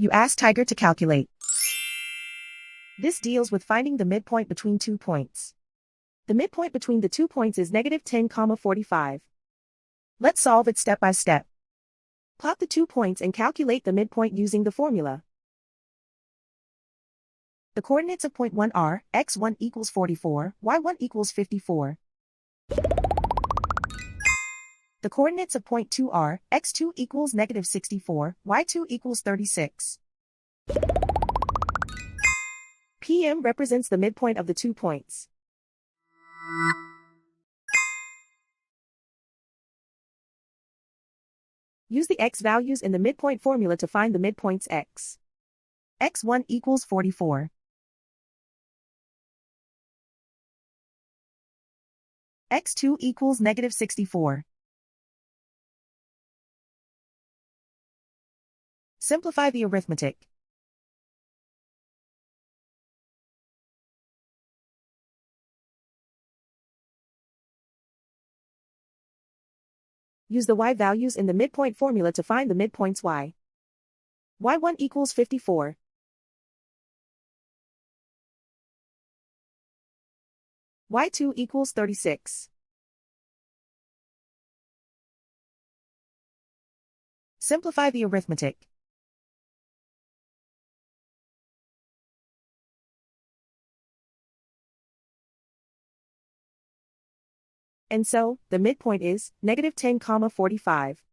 You ask Tiger to calculate. This deals with finding the midpoint between 2 points. The midpoint between the 2 points is -10,45. Let's solve it step by step. Plot the 2 points and calculate the midpoint using the formula. The coordinates of point 1 are x1 equals 44, y1 equals 54. The coordinates of point 2 are x2 equals -64, y2 equals 36. PM represents the midpoint of the 2 points. Use the x values in the midpoint formula to find the midpoints x. x1 equals 44. x2 equals -64. Simplify the arithmetic. Use the y values in the midpoint formula to find the midpoints y. y1 equals 54. y2 equals 36. Simplify the arithmetic. And so, the midpoint is -10,45.